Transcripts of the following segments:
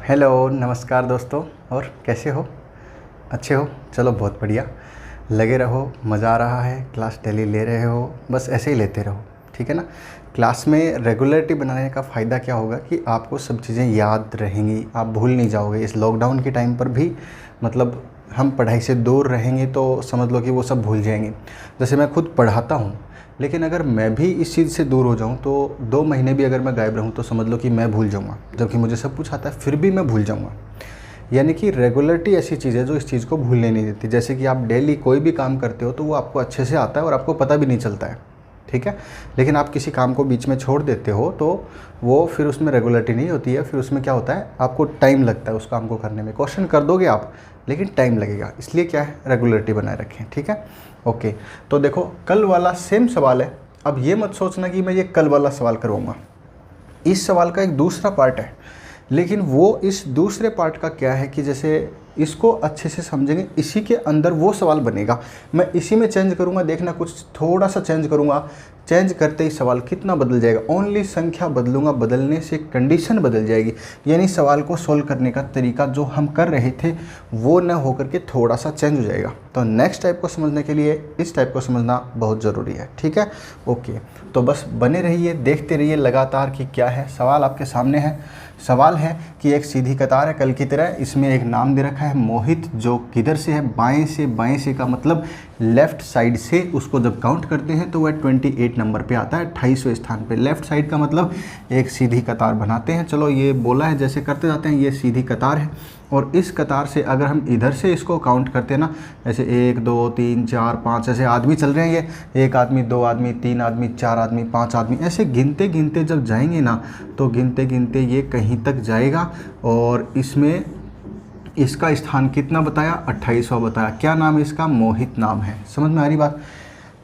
Hello नमस्कार दोस्तों। और कैसे हो? अच्छे हो? चलो बहुत बढ़िया। लगे रहो, मज़ा आ रहा है, क्लास डेली ले रहे हो, बस ऐसे ही लेते रहो, ठीक है ना। क्लास में रेगुलरिटी बनाने का फ़ायदा क्या होगा कि आपको सब चीज़ें याद रहेंगी, आप भूल नहीं जाओगे। इस लॉकडाउन के टाइम पर भी मतलब हम पढ़ाई से दूर रहेंगे तो समझ लो कि वो सब भूल जाएंगे। जैसे मैं खुद पढ़ाता हूँ, लेकिन अगर मैं भी इस चीज़ से दूर हो जाऊँ तो 2 महीने भी अगर मैं गायब रहूँ तो समझ लो कि मैं भूल जाऊँगा, जबकि मुझे सब कुछ आता है फिर भी मैं भूल जाऊँगा। यानी कि रेगुलरिटी ऐसी चीज़ है जो इस चीज़ को भूलने नहीं देती। जैसे कि आप डेली कोई भी काम करते हो तो वो आपको अच्छे से आता है और आपको पता भी नहीं चलता है, ठीक है। लेकिन आप किसी काम को बीच में छोड़ देते हो तो वो फिर उसमें रेगुलरिटी नहीं होती है, फिर उसमें क्या होता है, आपको टाइम लगता है उस काम को करने में। क्वेश्चन कर दोगे आप, लेकिन टाइम लगेगा, इसलिए क्या है, रेगुलरिटी बनाए रखें, ठीक है। ओके, तो देखो कल वाला सेम सवाल है। अब ये मत सोचना कि मैं ये कल वाला सवाल करवाऊँगा, इस सवाल का एक दूसरा पार्ट है। लेकिन वो इस दूसरे पार्ट का क्या है कि जैसे इसको अच्छे से समझेंगे, इसी के अंदर वो सवाल बनेगा। मैं इसी में चेंज करूँगा, देखना कुछ थोड़ा सा चेंज करूँगा, चेंज करते ही सवाल कितना बदल जाएगा। ओनली संख्या बदलूंगा, बदलने से कंडीशन बदल जाएगी। यानी सवाल को सोल्व करने का तरीका जो हम कर रहे थे वो न होकर के थोड़ा सा चेंज हो जाएगा। तो नेक्स्ट टाइप को समझने के लिए इस टाइप को समझना बहुत ज़रूरी है, ठीक है। ओके, तो बस बने रहिए, देखते रहिए लगातार कि क्या है। सवाल आपके सामने है। सवाल है कि एक सीधी कतार है कल की तरह, इसमें एक नाम दे रखा है मोहित, जो किधर से है, बाएं से। बाएं से का मतलब लेफ़्ट साइड से, उसको जब काउंट करते हैं तो वह 28 नंबर पे आता है, 28वें स्थान पे। लेफ़्ट साइड का मतलब एक सीधी कतार बनाते हैं। चलो ये बोला है, जैसे करते जाते हैं, ये सीधी कतार है। और इस कतार से अगर हम इधर से इसको काउंट करते हैं ना, ऐसे 1 2 3 4 5 ऐसे आदमी चल रहे हैं, ये 1 आदमी 2 आदमी 3 आदमी 4 आदमी 5 आदमी, ऐसे गिनते गिनते जब जाएंगे ना तो गिनते गिनते ये कहीं तक जाएगा। और इसमें इसका स्थान कितना बताया, 28वां बताया। क्या नाम है इसका? मोहित नाम है। समझ में आ रही बात?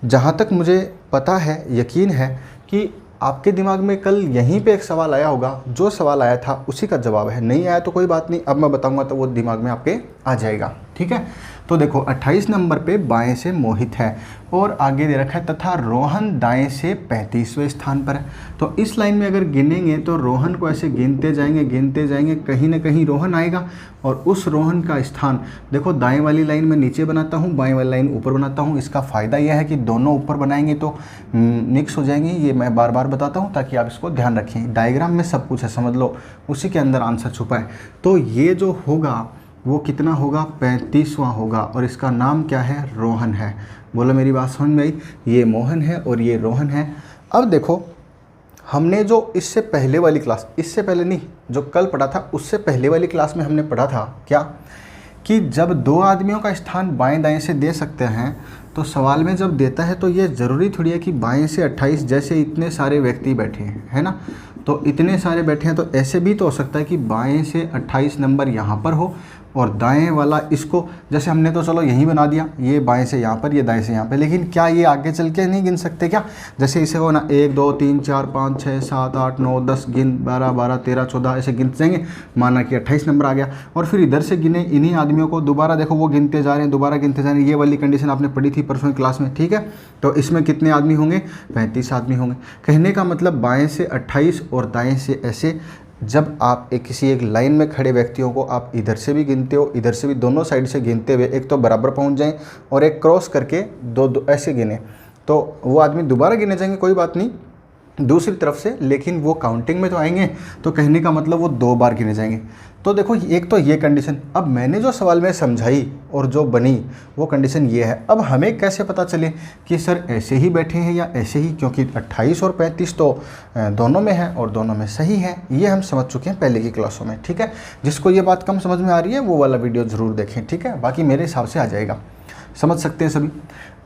जहाँ तक मुझे पता है, यकीन है कि आपके दिमाग में कल यहीं पे एक सवाल आया होगा, जो सवाल आया था उसी का जवाब है। नहीं आया तो कोई बात नहीं, अब मैं बताऊंगा तो वो दिमाग में आपके आ जाएगा, ठीक है। तो देखो 28 नंबर पे बाएं से मोहित है और आगे दे रखा है तथा रोहन दाएं से 35वें स्थान पर है। तो इस लाइन में अगर गिनेंगे तो रोहन को ऐसे गिनते जाएंगे, कहीं ना कहीं रोहन आएगा। और उस रोहन का स्थान देखो, दाएं वाली लाइन में नीचे बनाता हूँ, बाएं वाली लाइन ऊपर बनाता हूँ। इसका फ़ायदा यह है कि दोनों ऊपर बनाएंगे तो मिक्स हो जाएंगे। ये मैं बार बार बताता हूँ ताकि आप इसको ध्यान रखें। डायग्राम में सब कुछ है, समझ लो, उसी के अंदर आंसर छुपा है। तो ये जो होगा वो कितना होगा, 35वां होगा। और इसका नाम क्या है? रोहन है। बोलो मेरी बात समझ में आई? ये मोहन है और ये रोहन है। अब देखो, हमने जो इससे पहले वाली क्लास, इससे पहले नहीं, जो कल पढ़ा था उससे पहले वाली क्लास में हमने पढ़ा था क्या, कि जब 2 आदमियों का स्थान बाएं दाएं से दे सकते हैं तो सवाल में जब देता है तो ये ज़रूरी थोड़ी है कि बाएं से 28, जैसे इतने सारे व्यक्ति बैठे हैं, है ना, तो इतने सारे बैठे हैं तो ऐसे भी तो हो सकता है कि बाएं से 28 नंबर यहाँ पर हो और दाएं वाला इसको, जैसे हमने तो चलो यहीं बना दिया, ये बाएं से यहाँ पर, ये दाएं से यहाँ पर, लेकिन क्या ये आगे चल के नहीं गिन सकते क्या? जैसे इसे हो ना 1 2 3 4 5 6 7 8 9 10 गिन, 12 12 13 14 ऐसे गिनते जाएंगे, माना कि 28 नंबर आ गया। और फिर इधर से गिने इन्हीं आदमियों को, दोबारा देखो वो गिनते जा रहे हैं, दोबारा गिनते जा रहे हैं। ये वाली कंडीशन आपने पढ़ी थी परसों की क्लास में, ठीक है। तो इसमें कितने आदमी होंगे? 35 आदमी होंगे। कहने का मतलब बाएँ से 28 और दाएँ से ऐसे, जब आप किसी एक लाइन में खड़े व्यक्तियों को आप इधर से भी गिनते हो, इधर से भी, दोनों साइड से गिनते हुए एक तो बराबर पहुंच जाएं और एक क्रॉस करके दो ऐसे गिने, तो वो आदमी दोबारा गिने जाएंगे, कोई बात नहीं, दूसरी तरफ से, लेकिन वो काउंटिंग में तो आएंगे। तो कहने का मतलब वो 2 बार गिने जाएंगे। तो देखो, एक तो ये कंडीशन। अब मैंने जो सवाल में समझाई और जो बनी वो कंडीशन ये है। अब हमें कैसे पता चले कि सर ऐसे ही बैठे हैं या ऐसे ही, क्योंकि 28 और 35 तो दोनों में है और दोनों में सही है। ये हम समझ चुके हैं पहले की क्लासों में, ठीक है। जिसको ये बात कम समझ में आ रही है वो वाला वीडियो ज़रूर देखें, ठीक है। बाकी मेरे हिसाब से आ जाएगा, समझ सकते हैं सभी।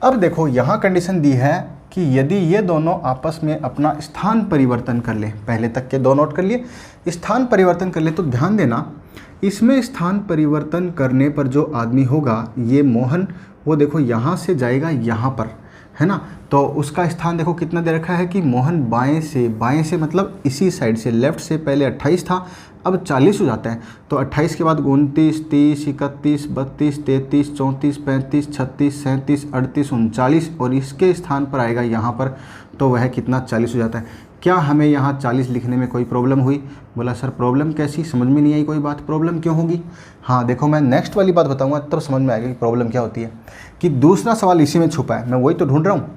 अब देखो, यहाँ कंडीशन दी है कि यदि ये दोनों आपस में अपना स्थान परिवर्तन कर लें, पहले तक के 2 नोट कर लिए, स्थान परिवर्तन कर ले, तो ध्यान देना इसमें स्थान परिवर्तन करने पर जो आदमी होगा, ये मोहन, वो देखो यहाँ से जाएगा यहाँ पर, है ना। तो उसका स्थान देखो कितना दे रखा है कि मोहन बाएं से मतलब इसी साइड से, लेफ्ट से। पहले 28 था, अब 40 हो जाता है। तो 28 के बाद 29 30 31 32 33 34 35 36 37 38 39 और इसके स्थान पर आएगा यहाँ पर, तो वह कितना 40 हो जाता है। क्या हमें यहाँ 40 लिखने में कोई प्रॉब्लम हुई? बोला सर प्रॉब्लम कैसी, समझ में नहीं आई कोई बात, प्रॉब्लम क्यों होगी? हाँ देखो, मैं नेक्स्ट वाली बात बताऊंगा तब समझ में आएगा कि प्रॉब्लम क्या होती है। कि दूसरा सवाल इसी में छुपा है, मैं वही तो ढूंढ रहा हूँ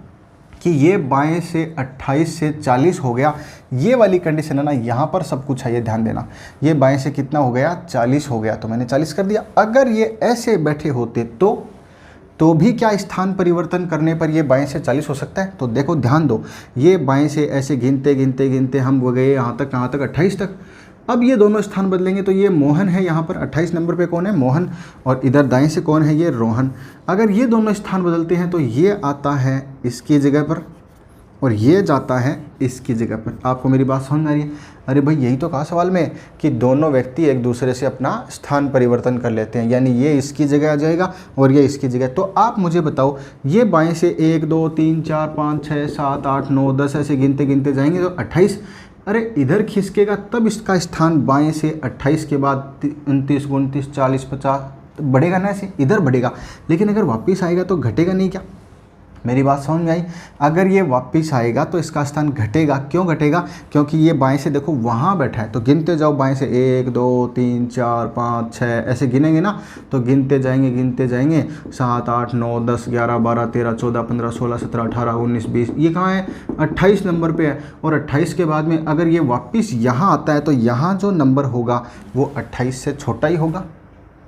कि ये बाएं से 28 से 40 हो गया, ये वाली कंडीशन है ना, यहाँ पर सब कुछ है, ये ध्यान देना। ये बाएं से कितना हो गया, 40 हो गया, तो मैंने 40 कर दिया। अगर ये ऐसे बैठे होते तो भी क्या स्थान परिवर्तन करने पर ये बाएं से 40 हो सकता है? तो देखो ध्यान दो, ये बाएं से ऐसे गिनते गिनते गिनते हम हो गए यहाँ तक, कहाँ तक, 28 तक। अब ये दोनों स्थान बदलेंगे तो ये मोहन है, यहाँ पर 28 नंबर पे कौन है, मोहन, और इधर दाएं से कौन है, ये रोहन। अगर ये दोनों स्थान बदलते हैं तो ये आता है इसकी जगह पर और ये जाता है इसकी जगह पर। आपको मेरी बात समझ में आ रही है? अरे भाई यही तो कहा सवाल में कि दोनों व्यक्ति एक दूसरे से अपना स्थान परिवर्तन कर लेते हैं, यानी ये इसकी जगह आ जाएगा और ये इसकी जगह। तो आप मुझे बताओ, ये बाएं से 1 2 3 4 5 6 7 8 9 10 ऐसे गिनते गिनते जाएंगे तो 28, अरे इधर खिसकेगा तब इसका स्थान बाएं से 28 के बाद 29 29 40 50 बढ़ेगा ना, ऐसे इधर बढ़ेगा। लेकिन अगर वापस आएगा तो घटेगा नहीं क्या? मेरी बात समझ में आई? अगर ये वापस आएगा तो इसका स्थान घटेगा। क्यों घटेगा? क्योंकि ये बाएं से देखो वहाँ बैठा है, तो गिनते जाओ बाएं से 1 2 3 4 5 6 ऐसे गिनेंगे ना, तो गिनते जाएंगे 7 8 9 10 11 12 13 14 15 16 17 18 19 20, ये कहाँ है, 28 नंबर पे है। और 28 के बाद में अगर ये वापस यहाँ आता है तो यहाँ जो नंबर होगा वो 28 से छोटा ही होगा।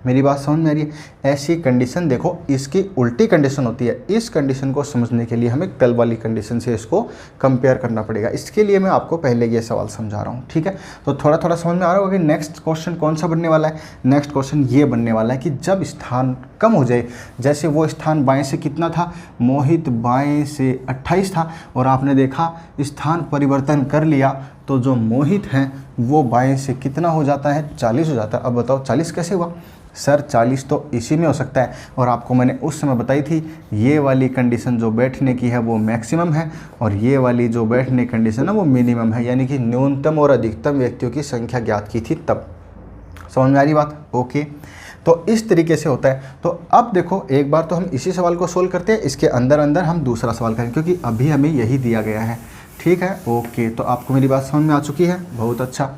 मेरी बात समझ में आ रही है? ऐसी कंडीशन देखो, इसकी उल्टी कंडीशन होती है। इस कंडीशन को समझने के लिए हमें कल वाली कंडीशन से इसको कंपेयर करना पड़ेगा। इसके लिए मैं आपको पहले ये सवाल समझा रहा हूँ, ठीक है? तो थोड़ा थोड़ा समझ में आ रहा होगा कि नेक्स्ट क्वेश्चन कौन सा बनने वाला है। नेक्स्ट क्वेश्चन ये बनने वाला है कि जब स्थान कम हो जाए, जैसे वो स्थान बाएँ से कितना था, मोहित बाएँ से 28 था, और आपने देखा स्थान परिवर्तन कर लिया तो जो मोहित हैं वो बाएँ से कितना हो जाता है, 40 हो जाता है। अब बताओ 40 कैसे हुआ? सर 40 तो इसी में हो सकता है, और आपको मैंने उस समय बताई थी ये वाली कंडीशन जो बैठने की है वो मैक्सिमम है और ये वाली जो बैठने कंडीशन है वो मिनिमम है, यानी कि न्यूनतम और अधिकतम व्यक्तियों की संख्या ज्ञात की थी तब। समझ में आ रही बात? ओके, तो इस तरीके से होता है। तो अब देखो, एक बार तो हम इसी सवाल को सोल्व करते हैं, इसके अंदर अंदर हम दूसरा सवाल करें क्योंकि अभी हमें यही दिया गया है, ठीक है? ओके, तो आपको मेरी बात समझ में आ चुकी है, बहुत अच्छा।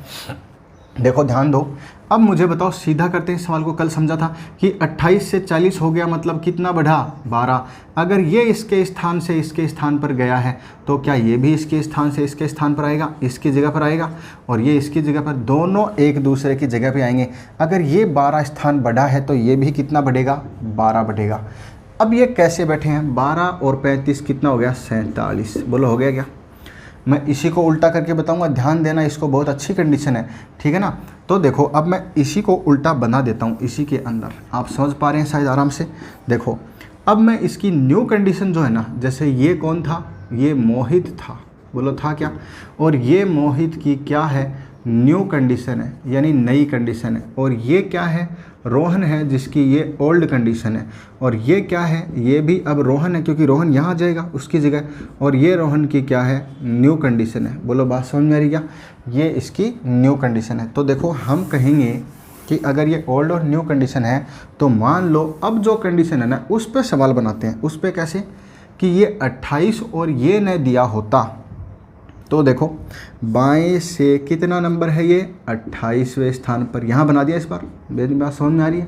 देखो ध्यान दो, अब मुझे बताओ, सीधा करते हैं इस सवाल को। कल समझा था कि 28 से 40 हो गया, मतलब कितना बढ़ा, 12। अगर ये इसके स्थान से इसके स्थान पर गया है तो क्या ये भी इसके स्थान से इसके स्थान पर आएगा, इसकी जगह पर आएगा, और ये इसकी जगह पर, दोनों एक दूसरे की जगह पे आएंगे। अगर ये 12 स्थान बढ़ा है तो ये भी कितना बढ़ेगा, 12 बढ़ेगा। अब ये कैसे बैठे हैं, 12 और 35 कितना हो गया, 47। बोलो हो गया क्या? मैं इसी को उल्टा करके बताऊंगा, ध्यान देना, इसको बहुत अच्छी कंडीशन है, ठीक है ना? तो देखो, अब मैं इसी को उल्टा बना देता हूँ इसी के अंदर। आप समझ पा रहे हैं शायद आराम से? देखो, अब मैं इसकी न्यू कंडीशन जो है ना, जैसे ये कौन था, ये मोहित था, बोलो था क्या? और ये मोहित की क्या है, न्यू कंडीशन है, यानी नई कंडीशन है। और ये क्या है, रोहन है, जिसकी ये ओल्ड कंडीशन है। और ये क्या है, ये भी अब रोहन है क्योंकि रोहन यहाँ आ जाएगा उसकी जगह। और ये रोहन की क्या है, न्यू कंडीशन है। बोलो बात समझ में आ रही क्या? ये इसकी न्यू कंडीशन है। तो देखो, हम कहेंगे कि अगर ये ओल्ड और न्यू कंडीशन है तो मान लो अब जो कंडीशन है ना उस पर सवाल बनाते हैं। उस पर कैसे, कि ये 28 और ये न दिया होता तो देखो बाएं से कितना नंबर है, ये 28वें स्थान पर, यहाँ बना दिया। इस बार मेरी बात समझ में आ रही है?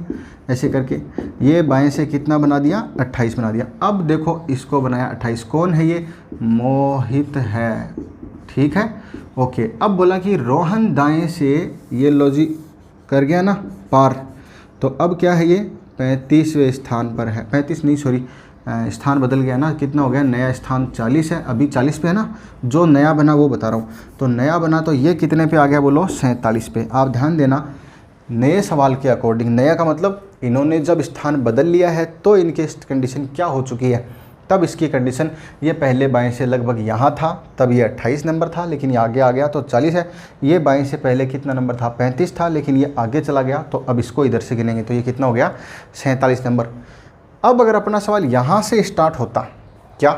ऐसे करके ये बाएं से कितना बना दिया, 28 बना दिया। अब देखो इसको बनाया 28, कौन है ये, मोहित है, ठीक है? ओके, अब बोला कि रोहन दाएं से, ये लो जी कर गया ना पार, तो अब क्या है, ये 35वें स्थान पर है। 35 नहीं, सॉरी, स्थान बदल गया ना, कितना हो गया, नया स्थान 40 है, अभी 40 पे है ना, जो नया बना वो बता रहा हूँ। तो नया बना तो ये कितने पे आ गया, बोलो 47 पे। आप ध्यान देना, नए सवाल के अकॉर्डिंग, नया का मतलब इन्होंने जब स्थान बदल लिया है तो इनकी कंडीशन क्या हो चुकी है, तब इसकी कंडीशन, ये पहले बाएं से लगभग यहाँ था तब ये 28 नंबर था, लेकिन ये आगे आ गया तो 40 है। ये बाएं से पहले कितना नंबर था, 35 था, लेकिन ये आगे चला गया, तो अब इसको इधर से गिनेंगे तो ये कितना हो गया, 47 नंबर। अब अगर अपना सवाल यहाँ से स्टार्ट होता, क्या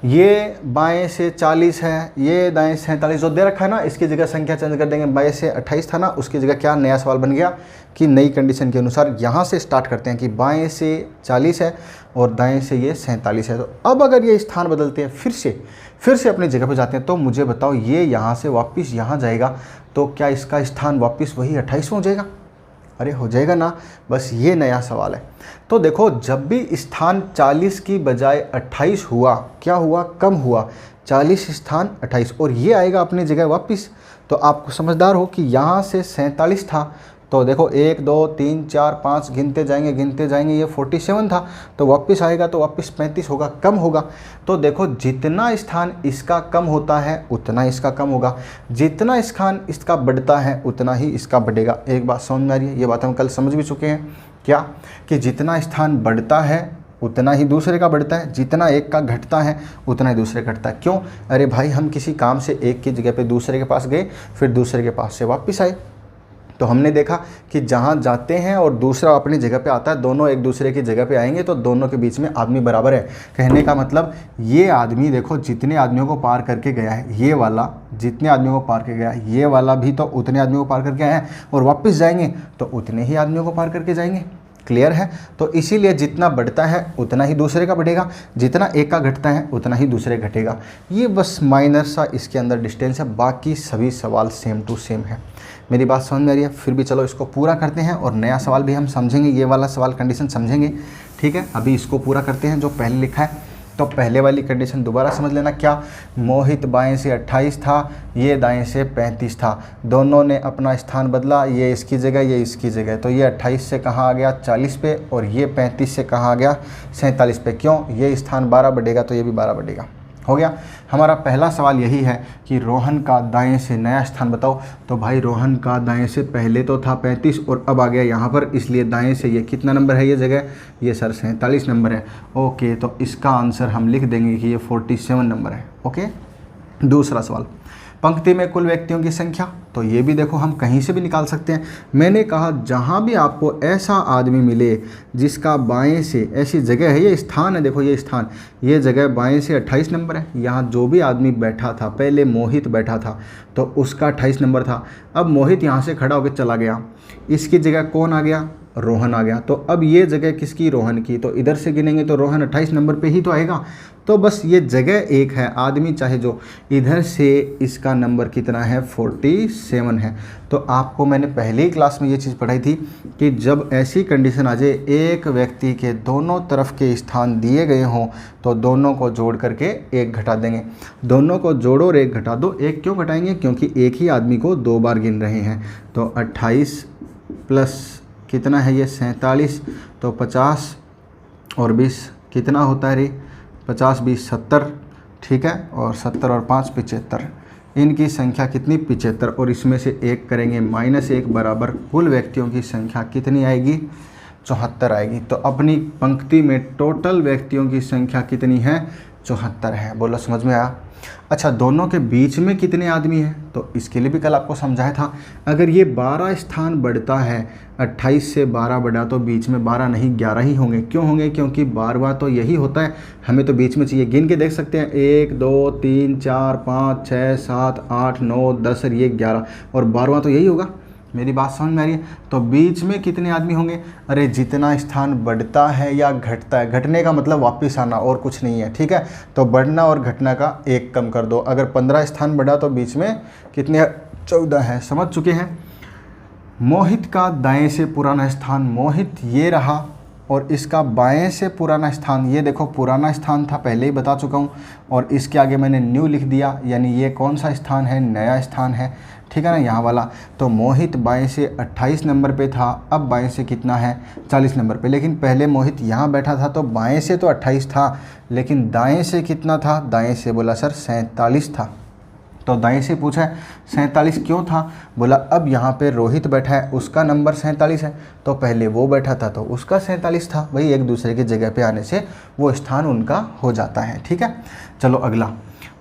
ये बाएं से 40 है, ये दाएं से 47 जो दे रखा है ना, इसकी जगह संख्या चेंज कर देंगे। बाएं से 28 था ना, उसकी जगह क्या नया सवाल बन गया कि नई कंडीशन के अनुसार यहाँ से स्टार्ट करते हैं कि बाएं से 40 है और दाएं से ये 47 है। तो अब अगर ये स्थान बदलते हैं, फिर से अपनी जगह पर जाते हैं, तो मुझे बताओ ये यहाँ से वापस यहाँ जाएगा तो क्या इसका स्थान वापस वही 28 हो जाएगा? अरे हो जाएगा ना, बस ये नया सवाल है। तो देखो, जब भी स्थान 40 की बजाय 28 हुआ, क्या हुआ? कम हुआ। 40 स्थान 28 और ये आएगा अपनी जगह वापस। तो आपको समझदार हो कि यहाँ से 47 था, तो देखो 1 2 3 4 5 गिनते जाएंगे, ये 47 था, तो वापस आएगा तो वापस 35 होगा, कम होगा। तो देखो, जितना स्थान इसका कम होता है उतना इसका कम होगा, जितना स्थान इसका बढ़ता है उतना ही इसका बढ़ेगा। एक बात समझ में आ रही है? ये बात हम कल समझ भी चुके हैं, क्या कि जितना स्थान बढ़ता है उतना ही दूसरे का बढ़ता है, जितना एक का घटता है उतना ही दूसरे का घटता है। क्यों? अरे भाई, हम किसी काम से एक की जगह पे दूसरे के पास गए, फिर दूसरे के पास से वापस आए, तो हमने देखा कि जहाँ जाते हैं और दूसरा अपनी जगह पे आता है, दोनों एक दूसरे की जगह पे आएंगे तो दोनों के बीच में आदमी बराबर है। कहने का मतलब ये आदमी देखो जितने आदमियों को पार करके गया है, ये वाला जितने आदमियों को पार करके गया है, ये वाला भी तो उतने आदमियों को पार करके आया है, और वापस जाएंगे तो उतने ही आदमियों को पार करके जाएंगे। क्लियर है? तो इसीलिए जितना बढ़ता है उतना ही दूसरे का बढ़ेगा, जितना एक का घटता है उतना ही दूसरे घटेगा। ये बस माइनर सा इसके अंदर डिस्टेंस है, बाकी सभी सवाल सेम टू सेम है। मेरी बात समझ में आ रही है? फिर भी चलो इसको पूरा करते हैं और नया सवाल भी हम समझेंगे, ये वाला सवाल कंडीशन समझेंगे। ठीक है, अभी इसको पूरा करते हैं जो पहले लिखा है। तो पहले वाली कंडीशन दोबारा समझ लेना। क्या? मोहित बाएं से 28 था, ये दाएं से 35 था, दोनों ने अपना स्थान बदला, ये इसकी जगह ये इसकी जगह, तो ये 28 से कहाँ आ गया? 40 पे, और ये 35 से कहाँ आ गया? 47 पे। क्यों? ये स्थान 12 बढ़ेगा तो ये भी 12 बढ़ेगा। हो गया। हमारा पहला सवाल यही है कि रोहन का दाएं से नया स्थान बताओ। तो भाई रोहन का दाएं से पहले तो था 35 और अब आ गया यहाँ पर, इसलिए दाएं से ये कितना नंबर है? ये जगह ये सर 47 नंबर है। ओके, तो इसका आंसर हम लिख देंगे कि ये 47 नंबर है। ओके। दूसरा सवाल, पंक्ति में कुल व्यक्तियों की संख्या। तो ये भी देखो हम कहीं से भी निकाल सकते हैं। मैंने कहा जहाँ भी आपको ऐसा आदमी मिले जिसका बाएं से, ऐसी जगह है, ये स्थान है, देखो ये स्थान, ये जगह बाएं से 28 नंबर है। यहाँ जो भी आदमी बैठा था, पहले मोहित बैठा था तो उसका 28 नंबर था। अब मोहित यहाँ से खड़ा होकर चला गया, इसकी जगह कौन आ गया? रोहन आ गया। तो अब ये जगह किसकी? रोहन की। तो इधर से गिनेंगे तो रोहन 28 नंबर पे ही तो आएगा। तो बस ये जगह एक है, आदमी चाहे जो, इधर से इसका नंबर कितना है? 47 है। तो आपको मैंने पहले ही क्लास में ये चीज़ पढ़ाई थी कि जब ऐसी कंडीशन आ जाए, एक व्यक्ति के दोनों तरफ के स्थान दिए गए हों तो दोनों को जोड़ करके एक घटा देंगे। दोनों को जोड़ो और एक घटा दो। एक क्यों घटाएंगे? क्योंकि एक ही आदमी को 2 बार गिन रहे हैं। तो 28 प्लस कितना है ये? 47, तो 50 और 20 कितना होता है रे? 50 20 70, ठीक है, और 70 और 5 75। इनकी संख्या कितनी? 75, और इसमें से एक करेंगे -1 बराबर कुल व्यक्तियों की संख्या कितनी आएगी? 74 आएगी। तो अपनी पंक्ति में टोटल व्यक्तियों की संख्या कितनी है? 74 है। बोलो समझ में आया? अच्छा, दोनों के बीच में कितने आदमी हैं? तो इसके लिए भी कल आपको समझाया था। अगर ये 12 स्थान बढ़ता है, 28 से 12 बढ़ा तो बीच में 12 नहीं 11 ही होंगे। क्यों होंगे? क्योंकि 12वां तो यही होता है, हमें तो बीच में चाहिए। गिन के देख सकते हैं, 1 2 3 4 5 6 7 8 9 10 और ये 11, और 12वां तो यही होगा। मेरी बात समझ में आ रही है? तो बीच में कितने आदमी होंगे? अरे जितना स्थान बढ़ता है या घटता है, घटने का मतलब वापस आना और कुछ नहीं है, ठीक है। तो बढ़ना और घटना का एक कम कर दो। अगर 15 स्थान बढ़ा तो बीच में कितने? 14 है। समझ चुके हैं? मोहित का दाएं से पुराना स्थान, मोहित ये रहा, और इसका बाएं से पुराना स्थान, ये देखो पुराना स्थान था, पहले ही बता चुका हूँ, और इसके आगे मैंने न्यू लिख दिया, यानी ये कौन सा स्थान है? नया स्थान है, ठीक है ना, यहाँ वाला। तो मोहित बाएं से 28 नंबर पे था, अब बाएं से कितना है? 40 नंबर पे। लेकिन पहले मोहित यहाँ बैठा था तो बाएं से तो 28 था, लेकिन दाएं से कितना था? दाएं से बोला सर 47 था। तो दाएं से पूछा है 47 क्यों था? बोला अब यहाँ पे रोहित बैठा है, उसका नंबर 47 है, तो पहले वो बैठा था तो उसका 47 था। वही एक दूसरे की जगह पे आने से वो स्थान उनका हो जाता है, ठीक है। चलो अगला,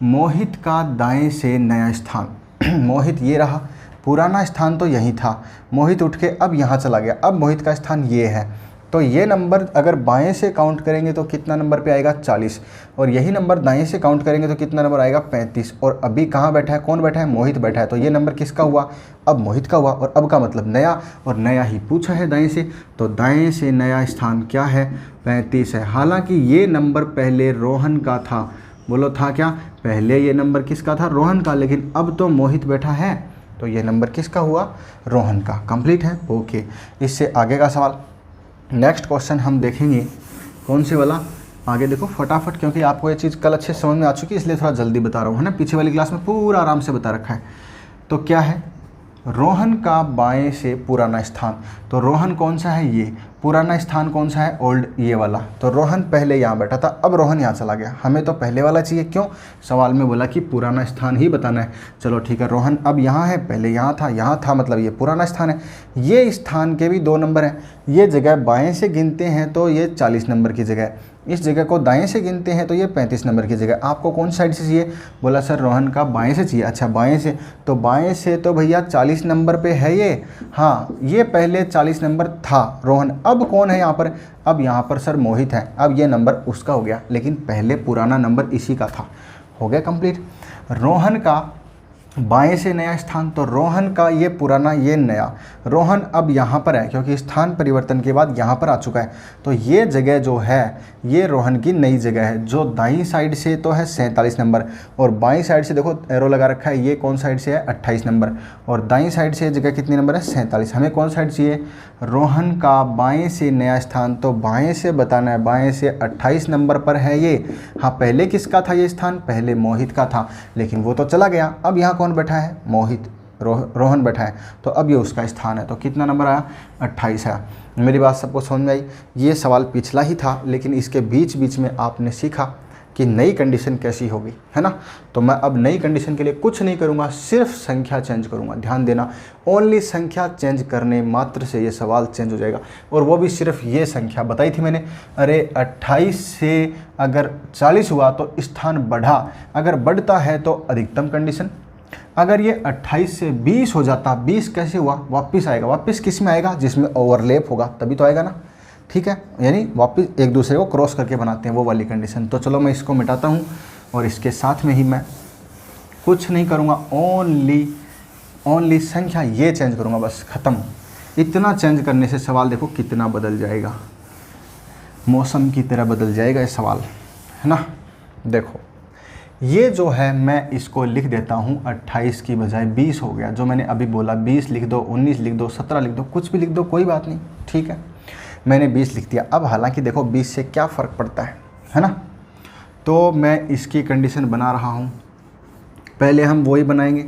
मोहित का दाएं से नया स्थान। मोहित ये रहा, पुराना स्थान तो यही था, मोहित उठ के अब यहाँ चला गया, अब मोहित का स्थान ये है, तो ये नंबर अगर बाएं से काउंट करेंगे तो कितना नंबर पे आएगा 40, और यही नंबर दाएं से काउंट करेंगे तो कितना नंबर आएगा 35। और अभी कहाँ बैठा है, कौन बैठा है, मोहित बैठा है। तो ये नंबर किसका हुआ, अब मोहित का हुआ, और अब का मतलब नया, और नया ही पूछा है दाएं से, तो दाएं से नया स्थान क्या है, 35 है। हालांकि ये नंबर पहले रोहन का था, बोलो था क्या, पहले ये नंबर किसका था, रोहन का, लेकिन अब तो मोहित बैठा है, तो ये नंबर किसका हुआ, रोहन का। कंप्लीट है, ओके। इससे आगे का सवाल, नेक्स्ट क्वेश्चन हम देखेंगे कौन से वाला, आगे देखो फटाफट, क्योंकि आपको ये चीज़ कल अच्छे समझ में आ चुकी है, इसलिए थोड़ा जल्दी बता रहा हूँ, है ना। पीछे वाली क्लास में पूरा आराम से बता रखा है। तो क्या है, रोहन का बाएं से पुराना स्थान, तो रोहन कौन सा है, ये पुराना स्थान कौन सा है, ओल्ड, ये वाला। तो रोहन पहले यहाँ बैठा था, अब रोहन यहाँ चला गया, हमें तो पहले वाला चाहिए, क्यों, सवाल में बोला कि पुराना स्थान ही बताना है। चलो ठीक है, रोहन अब यहाँ है, पहले यहाँ था, मतलब ये पुराना स्थान है। ये स्थान के भी 2 नंबर हैं, ये जगह बाएं से गिनते हैं तो ये 40 नंबर की जगह है, इस जगह को दाएं से गिनते हैं तो ये 35 नंबर की जगह। आपको कौन साइड से चाहिए, बोला सर रोहन का बाएं से चाहिए। अच्छा बाएं से, तो बाएं से तो भैया 40 नंबर पे है ये, हाँ ये पहले 40 नंबर था रोहन, अब कौन है यहाँ पर, अब यहाँ पर सर मोहित है, अब ये नंबर उसका हो गया, लेकिन पहले पुराना नंबर इसी का था। हो गया कंप्लीट। रोहन का बाएं से नया स्थान, तो रोहन का ये पुराना, ये नया, रोहन अब यहाँ पर है क्योंकि स्थान परिवर्तन के बाद यहाँ पर आ चुका है। तो ये जगह जो है ये रोहन की नई जगह है, जो दाईं साइड से तो है 47 नंबर, और बाईं साइड से देखो एरो लगा रखा है, ये कौन साइड से है 28 नंबर, और दाईं साइड से जगह कितनी नंबर है 47। हमें कौन साइड चाहिए, रोहन का बाएं से नया स्थान, तो बाएं से बताना है, बाएं से 28 नंबर पर है ये। हाँ पहले किसका था ये स्थान, पहले मोहित का था, लेकिन वो तो चला गया, अब यहाँ कौन बैठा है, मोहित, रोहन बैठा है, तो अब ये उसका स्थान है। तो कितना नंबर आया, 28 आया। मेरी बात सबको समझ में आई। ये सवाल पिछला ही था, लेकिन इसके बीच बीच में आपने सीखा कि नई कंडीशन कैसी होगी, है ना। तो मैं अब नई कंडीशन के लिए कुछ नहीं करूँगा, सिर्फ संख्या चेंज करूँगा। ध्यान देना, ओनली संख्या चेंज करने मात्र से ये सवाल चेंज हो जाएगा, और वो भी सिर्फ ये संख्या बताई थी मैंने। अरे 28 से अगर 40 हुआ तो स्थान बढ़ा, अगर बढ़ता है तो अधिकतम कंडीशन। अगर ये 28 से 20 हो जाता, 20 कैसे हुआ, वापस आएगा, वापस किस में आएगा, जिसमें ओवरलैप होगा तभी तो आएगा ना, ठीक है, यानी वापस एक दूसरे को क्रॉस करके बनाते हैं, वो वाली कंडीशन। तो चलो मैं इसको मिटाता हूँ, और इसके साथ में ही मैं कुछ नहीं करूँगा, ओनली संख्या ये चेंज करूँगा, बस ख़त्म। इतना चेंज करने से सवाल देखो कितना बदल जाएगा, मौसम की तरह बदल जाएगा ये सवाल, है ना। देखो ये जो है मैं इसको लिख देता हूँ, 28 की बजाय 20 हो गया, जो मैंने अभी बोला, 20 लिख दो, 19 लिख दो, 17 लिख दो, कुछ भी लिख दो, कोई बात नहीं, ठीक है। मैंने 20 लिख दिया। अब हालांकि देखो 20 से क्या फ़र्क पड़ता है ना। तो मैं इसकी कंडीशन बना रहा हूँ, पहले हम वही बनाएंगे।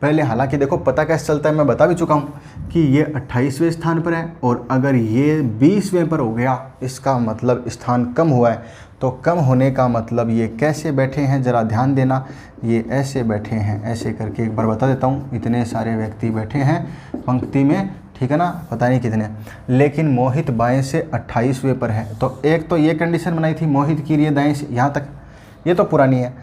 पहले हालांकि देखो पता कैसे चलता है, मैं बता भी चुका हूँ कि ये 28वें स्थान पर है, और अगर ये 20वें पर हो गया, इसका मतलब स्थान कम हुआ है। तो कम होने का मतलब ये कैसे बैठे हैं, ज़रा ध्यान देना, ये ऐसे बैठे हैं, ऐसे करके एक बार बता देता हूँ। इतने सारे व्यक्ति बैठे हैं पंक्ति में, ठीक है ना, पता नहीं कितने, लेकिन मोहित बाएं से 28वें पर है। तो एक तो ये कंडीशन बनाई थी मोहित की लिए दाएं से, यहाँ तक ये तो पुरानी है।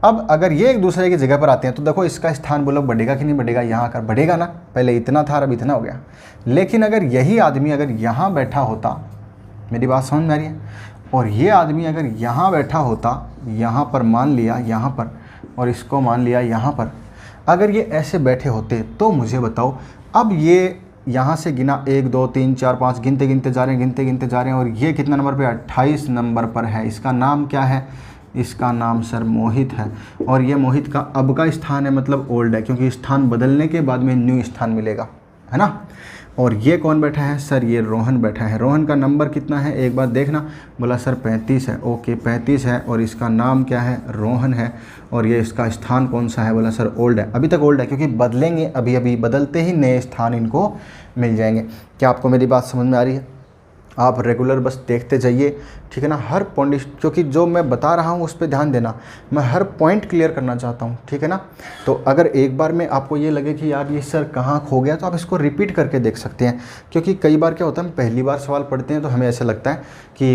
अब अगर ये एक दूसरे की जगह पर आते हैं तो देखो इसका स्थान बोलो बढ़ेगा कि नहीं बढ़ेगा, यहाँ आकर बढ़ेगा ना, पहले इतना था अब इतना हो गया। लेकिन अगर यही आदमी अगर यहाँ बैठा होता, मेरी बात समझ में आ रही है, और ये आदमी अगर यहाँ बैठा होता, यहाँ पर मान लिया यहाँ पर, और इसको मान लिया यहाँ पर, अगर ये ऐसे बैठे होते तो मुझे बताओ, अब ये यहाँ से गिना 1 2 3 4 5 गिनते गिनते जा रहे हैं, और ये कितना नंबर पे 28 नंबर पर है। इसका नाम क्या है, इसका नाम सर मोहित है, और ये मोहित का अब का स्थान है, मतलब ओल्ड है, क्योंकि स्थान बदलने के बाद में न्यू स्थान मिलेगा, है ना। और ये कौन बैठा है, सर ये रोहन बैठा है। रोहन का नंबर कितना है एक बार देखना, बोला सर 35 है, ओके 35 है, और इसका नाम क्या है, रोहन है, और ये इसका स्थान कौन सा है, बोला सर ओल्ड है। अभी तक ओल्ड है क्योंकि बदलेंगे, अभी अभी बदलते ही नए स्थान इनको मिल जाएंगे। क्या आपको मेरी बात समझ में आ रही है? आप रेगुलर बस देखते जाइए, ठीक है ना, हर पॉइंट, क्योंकि जो मैं बता रहा हूँ उस पर ध्यान देना, मैं हर पॉइंट क्लियर करना चाहता हूँ, ठीक है ना। तो अगर एक बार में आपको ये लगे कि यार ये सर कहाँ खो गया, तो आप इसको रिपीट करके देख सकते हैं, क्योंकि कई बार क्या होता है, हम पहली बार सवाल पढ़ते हैं तो हमें ऐसा लगता है कि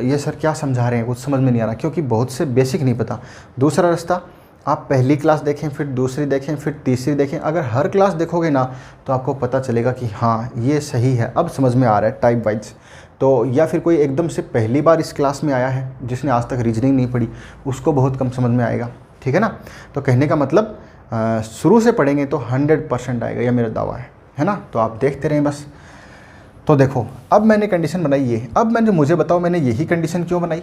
ये सर क्या समझा रहे हैं, कुछ समझ में नहीं आ रहा, क्योंकि बहुत से बेसिक नहीं पता। दूसरा रास्ता, आप पहली क्लास देखें, फिर दूसरी देखें, फिर तीसरी देखें, अगर हर क्लास देखोगे ना तो आपको पता चलेगा कि हाँ ये सही है, अब समझ में आ रहा है टाइप वाइज। तो या फिर कोई एकदम से पहली बार इस क्लास में आया है जिसने आज तक रीजनिंग नहीं पढ़ी, उसको बहुत कम समझ में आएगा, ठीक है ना। तो कहने का मतलब शुरू से पढ़ेंगे तो 100% आएगा, यह मेरा दावा है ना। तो आप देखते रहें बस। तो देखो अब मैंने कंडीशन बनाई ये, अब मुझे बताओ मैंने यही कंडीशन क्यों बनाई।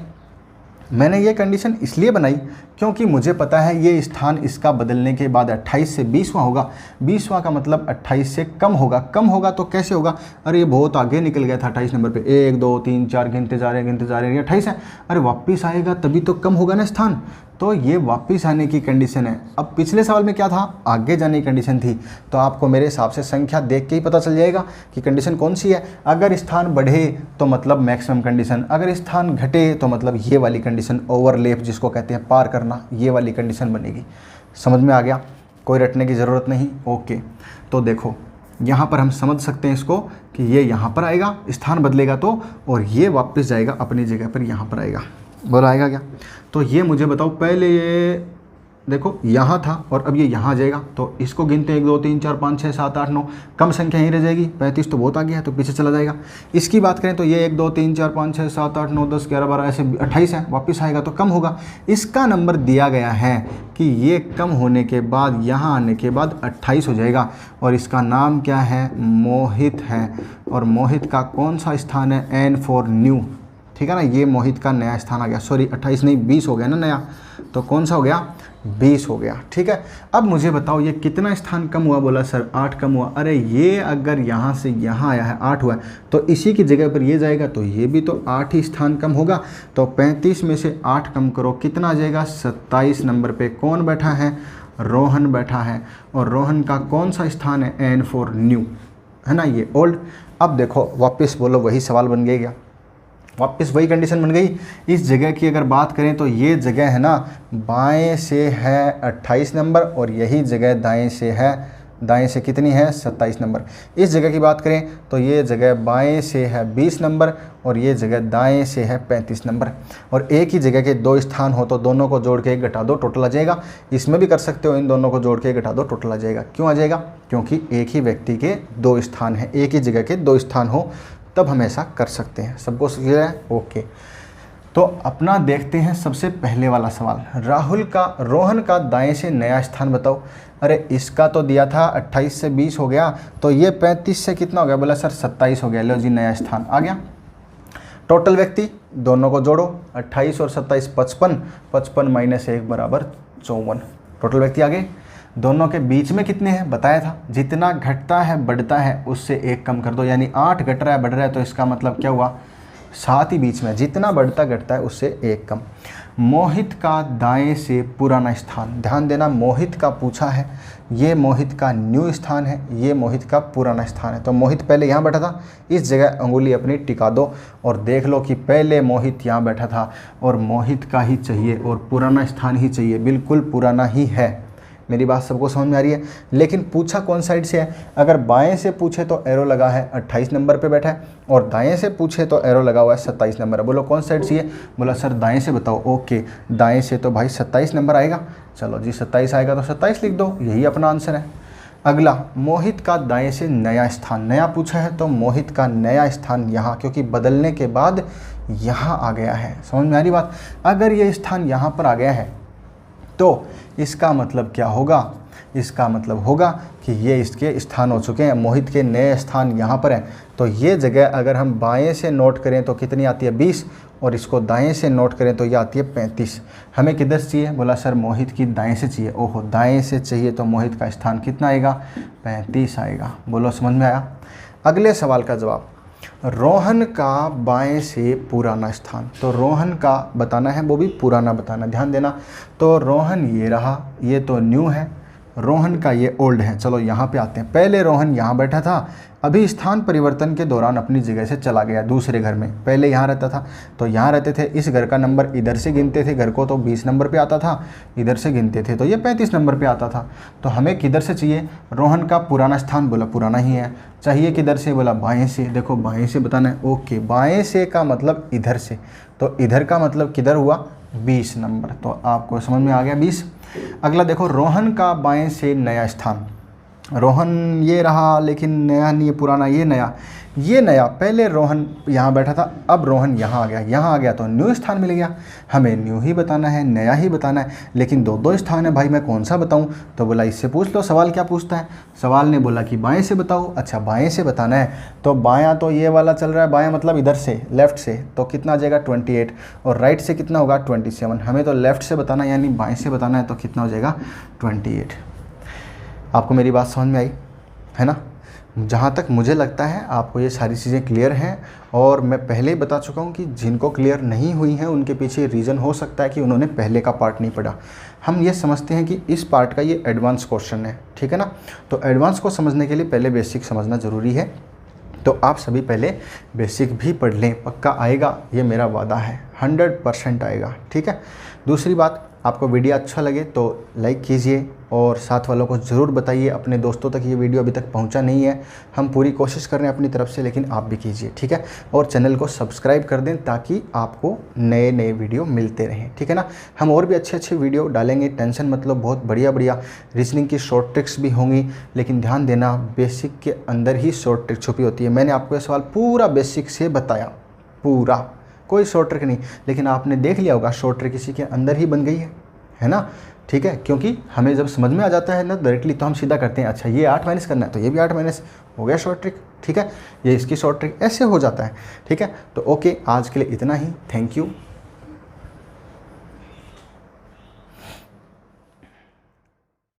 मैंने ये कंडीशन इसलिए बनाई क्योंकि मुझे पता है ये स्थान इसका बदलने के बाद 28 से 20वां होगा। 20वां का मतलब 28 से कम होगा। कम होगा तो कैसे होगा, अरे ये बहुत आगे निकल गया था 28 नंबर पे, 1 2 3 4 गिनते जा रहे हैं, ये 28 है, अरे वापस आएगा तभी तो कम होगा ना स्थान। तो ये वापस आने की कंडीशन है। अब पिछले सवाल में क्या था, आगे जाने की कंडीशन थी। तो आपको मेरे हिसाब से संख्या देख के ही पता चल जाएगा कि कंडीशन कौन सी है। अगर स्थान बढ़े तो मतलब मैक्सिमम कंडीशन, अगर स्थान घटे तो मतलब ये वाली कंडीशन, ओवरलैप जिसको कहते हैं पार करना, ये वाली कंडीशन बनेगी। समझ में आ गया, कोई रटने की ज़रूरत नहीं। ओके, तो देखो यहाँ पर हम समझ सकते हैं इसको कि ये यहाँ पर आएगा, स्थान बदलेगा तो, और ये वापस जाएगा अपनी जगह पर, यहाँ पर आएगा। बोला आएगा क्या। तो ये मुझे बताओ, पहले ये देखो यहाँ था और अब ये यहाँ आ जाएगा, तो इसको गिनते 1 2 3 4 5 6 7 8 9, कम संख्या यहीं रह जाएगी। 35 तो बहुत आ गया है तो पीछे चला जाएगा। इसकी बात करें तो ये 1 2 3 4 5 6 7 8 9 10 11 12 ऐसे 28 है, वापस आएगा तो कम होगा। इसका नंबर दिया गया है कि ये कम होने के बाद यहाँ आने के बाद 28 हो जाएगा, और इसका नाम क्या है, मोहित है। और मोहित का कौन सा स्थान है, N for न्यू, ठीक है ना। ये मोहित का नया स्थान आ गया, सॉरी 28 नहीं 20 हो गया ना नया, तो कौन सा हो गया, 20 हो गया, ठीक है। अब मुझे बताओ ये कितना स्थान कम हुआ, बोला सर 8 कम हुआ। अरे ये अगर यहाँ से यहाँ आया है 8 हुआ है, तो इसी की जगह पर ये जाएगा तो ये भी तो 8 ही स्थान कम होगा। तो 35 में से 8 कम करो, कितना आ जाएगा, 27 नंबर पे कौन बैठा है, रोहन बैठा है। और रोहन का कौन सा स्थान है, N for न्यू, है ना, ये ओल्ड। अब देखो वापस बोलो, वही सवाल बन गया, वापस वही कंडीशन बन गई। इस जगह की अगर बात करें तो ये जगह है ना, बाएं से है 28 नंबर, और यही जगह दाएं से है, दाएं से कितनी है, 27 नंबर। इस जगह की बात करें तो ये जगह बाएं से है 20 नंबर, और ये जगह दाएं से है 35 नंबर। और एक ही जगह के 2 स्थान हो तो दोनों को जोड़ के 1 घटा दो, टोटल आ जाएगा। इसमें भी कर सकते हो, इन दोनों को जोड़ के 1 घटा दो, टोटल आ जाएगा। क्यों आ जाएगा, क्योंकि एक ही व्यक्ति के 2 स्थान हैं, एक ही जगह के 2 स्थान हो तब हम ऐसा कर सकते हैं। सबको क्लियर है, ओके। तो अपना देखते हैं सबसे पहले वाला सवाल, रोहन का दाएं से नया स्थान बताओ। अरे इसका तो दिया था 28 से 20 हो गया, तो ये 35 से कितना हो गया, बोला सर 27 हो गया। लो जी नया स्थान आ गया। टोटल व्यक्ति दोनों को जोड़ो, 28 और 27 55, 55 माइनस 1 बराबर 54। टोटल व्यक्ति आ गए। दोनों के बीच में कितने हैं बताया था, जितना घटता है बढ़ता है उससे 1 कम कर दो, यानी 8 घट रहा है बढ़ रहा है, तो इसका मतलब क्या हुआ, 7 ही बीच में, जितना बढ़ता घटता है उससे 1 कम। मोहित का दाएं से पुराना स्थान, ध्यान देना मोहित का पूछा है, ये मोहित का न्यू स्थान है, ये मोहित का पुराना स्थान है। तो मोहित पहले यहाँ बैठा था, इस जगह अंगुली अपनी टिका दो और देख लो कि पहले मोहित यहाँ बैठा था और मोहित का ही चाहिए और पुराना स्थान ही चाहिए, बिल्कुल पुराना ही है। मेरी बात सबको समझ में आ रही है। लेकिन पूछा कौन साइड से है, अगर बाएं से पूछे तो एरो लगा है 28 नंबर पे बैठा है, और दाएं से पूछे तो एरो लगा हुआ है 27 नंबर है। बोलो कौन साइड से है, बोला सर दाएं से बताओ। ओके, दाएं से तो भाई 27 नंबर आएगा। चलो जी 27 आएगा तो 27 लिख दो, यही अपना आंसर है। अगला, मोहित का दाएं से नया स्थान, नया पूछा है तो मोहित का नया स्थान यहाँ, क्योंकि बदलने के बाद यहाँ आ गया है। समझ में आ रही बात। अगर ये स्थान यहाँ पर आ गया है तो इसका मतलब क्या होगा, इसका मतलब होगा कि ये इसके स्थान हो चुके हैं। मोहित के नए स्थान यहाँ पर हैं, तो ये जगह अगर हम बाएं से नोट करें तो कितनी आती है 20, और इसको दाएं से नोट करें तो ये आती है 35। हमें किधर से चाहिए, बोला सर मोहित की दाएं से चाहिए। ओहो, दाएं से चाहिए तो मोहित का स्थान कितना आएगा, 35 आएगा। बोलो समझ में आया। अगले सवाल का जवाब, रोहन का बाएं से पुराना स्थान, तो रोहन का बताना है, वो भी पुराना बताना, ध्यान देना। तो रोहन ये रहा, ये तो न्यू है, रोहन का ये ओल्ड है। चलो यहाँ पे आते हैं। पहले रोहन यहाँ बैठा था, अभी स्थान परिवर्तन के दौरान अपनी जगह से चला गया दूसरे घर में। पहले यहाँ रहता था तो यहाँ रहते थे, इस घर का नंबर इधर से गिनते थे, घर को तो 20 नंबर पे आता था, इधर से गिनते थे तो ये 35 नंबर पे आता था। तो हमें किधर से चाहिए, रोहन का पुराना स्थान, बोला पुराना ही है। चाहिए किधर से, बोला बाएँ से। देखो बाएँ से बताना है। ओके, बाएँ से का मतलब इधर से, तो इधर का मतलब किधर हुआ, 20 नंबर। तो आपको समझ में आ गया 20। अगला देखो, रोहन का बाएं से नया स्थान, रोहन ये रहा, लेकिन नया नहीं, ये पुराना, ये नया। पहले रोहन यहाँ बैठा था, अब रोहन यहाँ आ गया तो न्यू स्थान मिल गया। हमें न्यू ही बताना है, नया ही बताना है, लेकिन दो स्थान है भाई, मैं कौन सा बताऊँ? तो बोला इससे पूछ लो। सवाल क्या पूछता है? सवाल ने बोला कि बाएं से बताओ। अच्छा, बाएं से बताना है, तो बायां तो ये वाला चल रहा है, बायां मतलब इधर से, लेफ़्ट से, तो कितना आ जाएगा 28, और राइट से कितना होगा 27। हमें तो लेफ़्ट से बताना है, यानी बाएं से बताना है, तो कितना हो जाएगा 28। आपको मेरी बात समझ में आई है ना? जहाँ तक मुझे लगता है आपको ये सारी चीज़ें क्लियर हैं, और मैं पहले ही बता चुका हूँ कि जिनको क्लियर नहीं हुई हैं उनके पीछे रीज़न हो सकता है कि उन्होंने पहले का पार्ट नहीं पढ़ा। हम ये समझते हैं कि इस पार्ट का ये एडवांस क्वेश्चन है, ठीक है ना? तो एडवांस को समझने के लिए पहले बेसिक समझना ज़रूरी है। तो आप सभी पहले बेसिक भी पढ़ लें, पक्का आएगा, ये मेरा वादा है, 100% आएगा, ठीक है? दूसरी बात, आपको वीडियो अच्छा लगे तो लाइक कीजिए, और साथ वालों को ज़रूर बताइए, अपने दोस्तों तक ये वीडियो अभी तक पहुंचा नहीं है। हम पूरी कोशिश कर रहे हैं अपनी तरफ से, लेकिन आप भी कीजिए, ठीक है? और चैनल को सब्सक्राइब कर दें ताकि आपको नए नए वीडियो मिलते रहें, ठीक है ना? हम और भी अच्छे अच्छे वीडियो डालेंगे, टेंशन मतलब बहुत बढ़िया रीजनिंग की शॉर्ट ट्रिक्स भी होंगी, लेकिन ध्यान देना बेसिक के अंदर ही शॉर्ट ट्रिक छुपी होती है। मैंने आपको ये सवाल पूरा बेसिक से बताया, पूरा, कोई शॉर्ट ट्रिक नहीं, लेकिन आपने देख लिया होगा शॉर्ट ट्रिक इसी के अंदर ही बन गई है ना? ठीक है, क्योंकि हमें जब समझ में आ जाता है ना डायरेक्टली, तो हम सीधा करते हैं, अच्छा ये 8 माइनस करना है तो ये भी 8 माइनस हो गया शॉर्ट ट्रिक, ठीक है? ये इसकी शॉर्ट ट्रिक, ऐसे हो जाता है, ठीक है? तो ओके, आज के लिए इतना ही, थैंक यू।